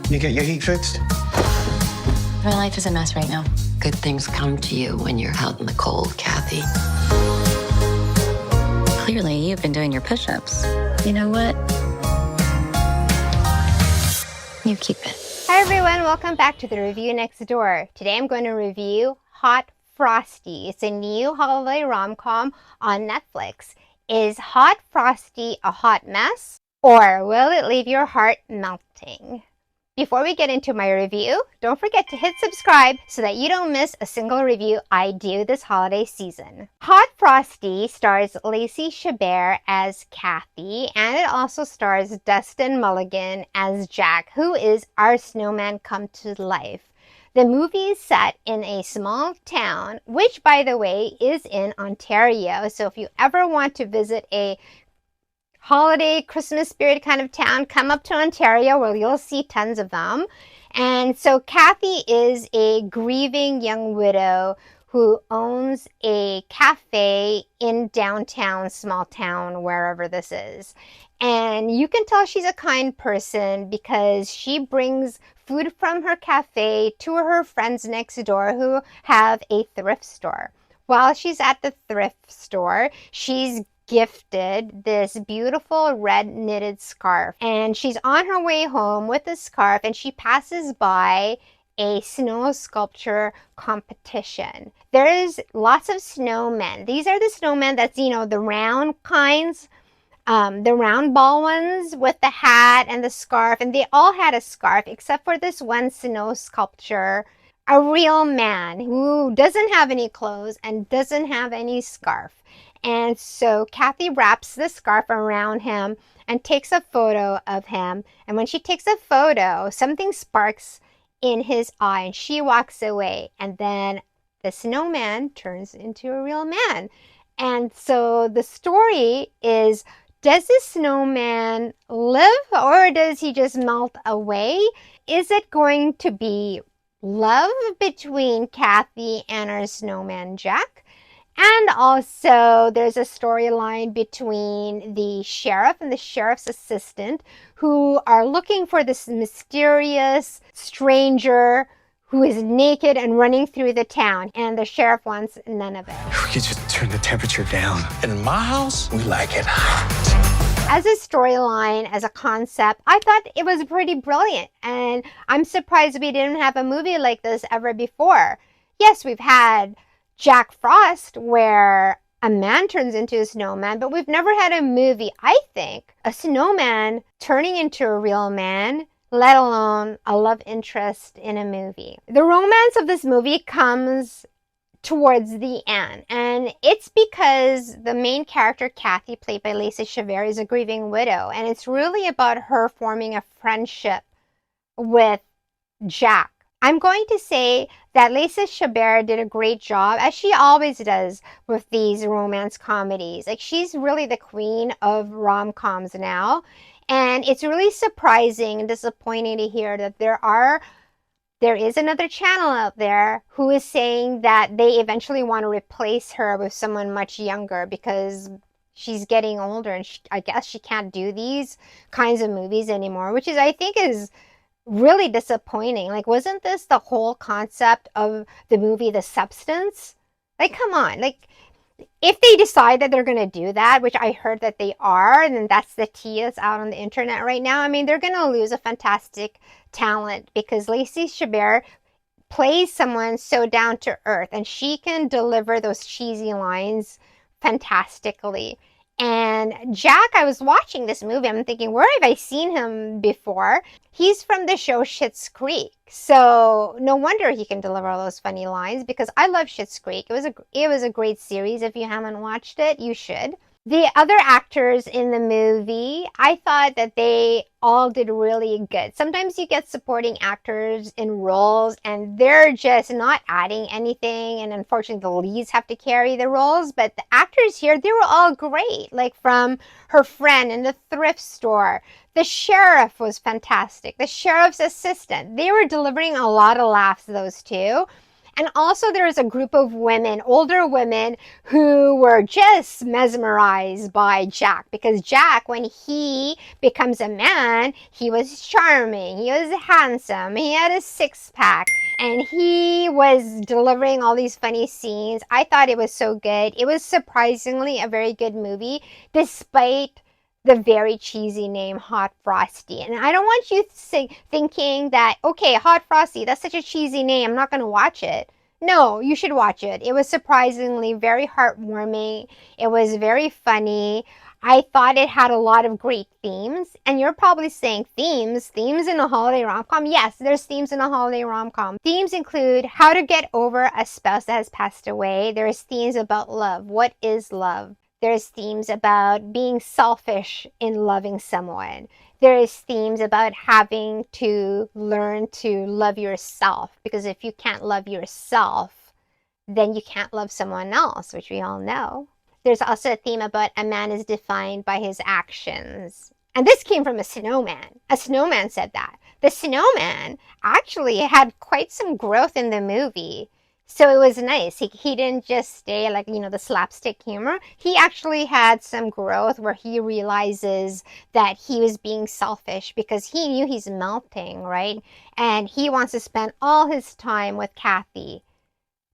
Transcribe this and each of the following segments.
You get your heat fixed? My life is a mess right now. Good things come to you when you're out in the cold, Kathy. Clearly, you've been doing your push-ups. You know what? You keep it. Hi everyone, welcome back to the Review Next Door. Today I'm going to review Hot Frosty. It's a new holiday rom-com on Netflix. Is Hot Frosty a hot mess, or will it leave your heart melting? Before we get into my review, don't forget to hit subscribe so that you don't miss a single review I do this holiday season. Hot Frosty stars Lacey Chabert as Kathy, and it also stars Dustin Mulligan as Jack, who is our snowman come to life. The movie is set in a small town, which, by the way, is in Ontario. So if you ever want to visit a holiday, Christmas spirit kind of town, come up to Ontario where you'll see tons of them. And so Kathy is a grieving young widow who owns a cafe in downtown, small town, wherever this is. And you can tell she's a kind person because she brings food from her cafe to her friends next door who have a thrift store. While she's at the thrift store, she's gifted this beautiful red knitted scarf, and she's on her way home with the scarf, and she passes by a snow sculpture competition. There's lots of snowmen. These are the snowmen that's, the round kinds, the round ball ones with the hat and the scarf, and they all had a scarf except for this one snow sculpture, a real man who doesn't have any clothes and doesn't have any scarf. And so Kathy wraps the scarf around him and takes a photo of him. And when she takes a photo, something sparks in his eye and she walks away. And then the snowman turns into a real man. And so the story is, does the snowman live or does he just melt away? Is it going to be love between Kathy and our snowman Jack? And also, there's a storyline between the sheriff and the sheriff's assistant who are looking for this mysterious stranger who is naked and running through the town. And the sheriff wants none of it. We could just turn the temperature down. In my house, we like it hot. As a storyline, as a concept, I thought it was pretty brilliant. And I'm surprised we didn't have a movie like this ever before. Yes, we've had Jack Frost, where a man turns into a snowman, but we've never had a movie, I think, a snowman turning into a real man, let alone a love interest in a movie. The romance of this movie comes towards the end, and it's because the main character, Kathy, played by Lacey Chabert, is a grieving widow, and it's really about her forming a friendship with Jack. I'm going to say that Lacey Chabert did a great job, as she always does with these romance comedies. Like, she's really the queen of rom-coms now. And it's really surprising and disappointing to hear that there is another channel out there who is saying that they eventually want to replace her with someone much younger because she's getting older and I guess she can't do these kinds of movies anymore, which is, I think, is really disappointing. Like, wasn't this the whole concept of the movie The Substance? Like, come on. Like, if they decide that they're going to do that, which I heard that they are, and then that's the tea that's out on the internet right now, I mean, they're going to lose a fantastic talent because Lacey Chabert plays someone so down to earth and she can deliver those cheesy lines fantastically. And Jack, I was watching this movie, I'm thinking, where have I seen him before? He's from the show Schitt's Creek. So no wonder he can deliver all those funny lines because I love Schitt's Creek. It was a great series. If you haven't watched it, you should. The other actors in the movie, I thought that they all did really good. Sometimes you get supporting actors in roles and they're just not adding anything, and unfortunately the leads have to carry the roles, but the actors here, they were all great. Like, from her friend in the thrift store, the sheriff was fantastic, the sheriff's assistant, they were delivering a lot of laughs, those two. And also there was a group of women, older women, who were just mesmerized by Jack, because Jack, when he becomes a man, he was charming, he was handsome, he had a six-pack, and he was delivering all these funny scenes. I thought it was so good. It was surprisingly a very good movie, despite the very cheesy name Hot Frosty. And I don't want you thinking that, okay, Hot Frosty, that's such a cheesy name, I'm not going to watch it. No, you should watch it. It was surprisingly very heartwarming. It was very funny. I thought it had a lot of great themes. And you're probably saying, themes in a holiday rom-com? Yes, there's themes in a holiday rom-com. Themes include how to get over a spouse that has passed away. There's themes about love. What is love? There's themes about being selfish in loving someone. There's themes about having to learn to love yourself, because if you can't love yourself, then you can't love someone else, which we all know. There's also a theme about a man is defined by his actions. And this came from a snowman. A snowman said that. The snowman actually had quite some growth in the movie. So it was nice. He didn't just stay like, the slapstick humor. He actually had some growth where he realizes that he was being selfish because he knew he's melting, right? And he wants to spend all his time with Kathy.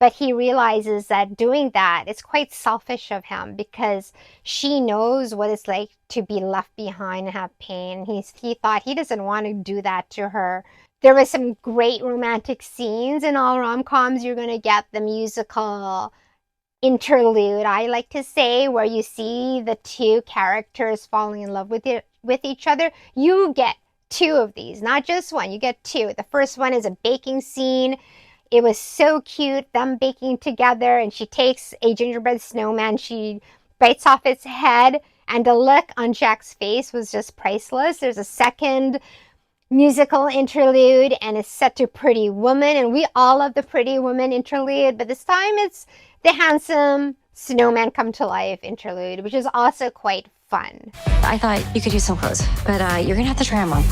But he realizes that doing that is quite selfish of him, because she knows what it's like to be left behind and have pain. He thought he doesn't want to do that to her. There was some great romantic scenes. In all rom-coms, you're going to get the musical interlude, I like to say, where you see the two characters falling in love with each other. You get two of these, not just one. You get two. The first one is a baking scene. It was so cute, them baking together, and she takes a gingerbread snowman, she bites off its head, and the look on Jack's face was just priceless. There's a second musical interlude, and it's set to Pretty Woman, and we all love the Pretty Woman interlude, but this time it's the handsome snowman come to life interlude, which is also quite fun. I thought you could use some clothes, but you're gonna have to try them on.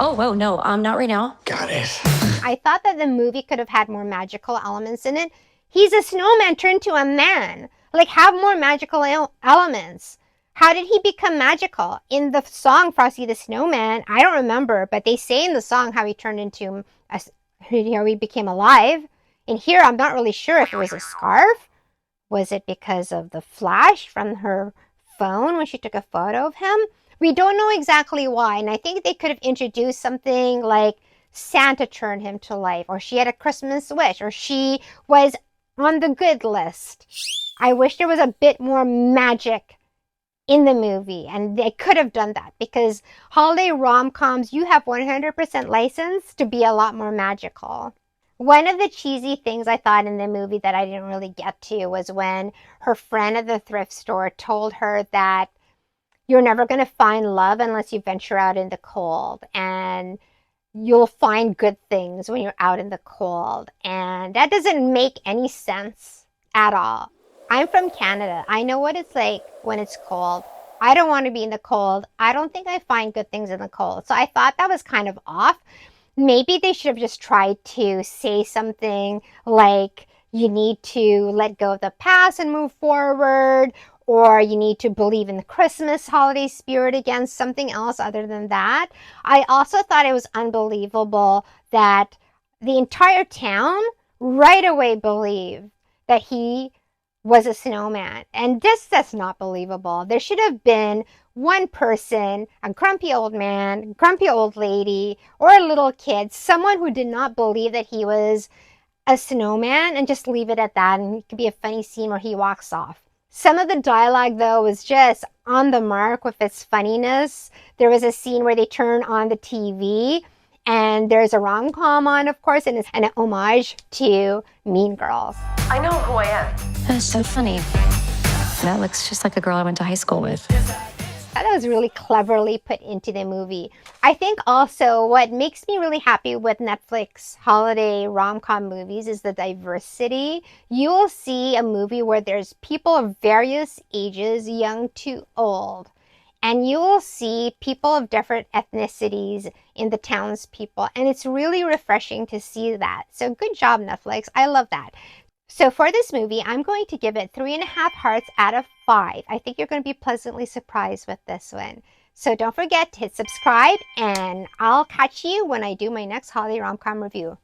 Oh, whoa, no, not right now. Got it. I thought that the movie could have had more magical elements in it. He's a snowman turned to a man. Like, have more magical elements. How did he become magical? In the song Frosty the Snowman, I don't remember, but they say in the song how he turned into how he became alive. And here, I'm not really sure if it was a scarf. Was it because of the flash from her phone when she took a photo of him? We don't know exactly why, and I think they could have introduced something like Santa turned him to life, or she had a Christmas wish, or she was on the good list. I wish there was a bit more magic in the movie, and they could have done that, because holiday rom-coms, you have 100% license to be a lot more magical. One of the cheesy things I thought in the movie that I didn't really get to was when her friend at the thrift store told her that you're never going to find love unless you venture out in the cold, and you'll find good things when you're out in the cold. And that doesn't make any sense at all. I'm from Canada. I know what it's like when it's cold. I don't want to be in the cold. I don't think I find good things in the cold. So I thought that was kind of off. Maybe they should have just tried to say something like, you need to let go of the past and move forward, or you need to believe in the Christmas holiday spirit again, something else other than that. I also thought it was unbelievable that the entire town right away believed that he was a snowman. And that's not believable. There should have been one person, a grumpy old man, grumpy old lady, or a little kid, someone who did not believe that he was a snowman, and just leave it at that, and it could be a funny scene where he walks off. Some of the dialogue, though, was just on the mark with its funniness. There was a scene where they turn on the TV, and there's a rom-com on, of course, and it's an homage to Mean Girls. I know who I am. That's so funny. That looks just like a girl I went to high school with. That was really cleverly put into the movie. I think also what makes me really happy with Netflix holiday rom-com movies is the diversity. You will see a movie where there's people of various ages, young to old. and you will see people of different ethnicities in the townspeople, and it's really refreshing to see that. So good job, Netflix. I love that. So for this movie, I'm going to give it 3.5 hearts out of 5. I think you're going to be pleasantly surprised with this one. So don't forget to hit subscribe, and I'll catch you when I do my next holiday rom-com review.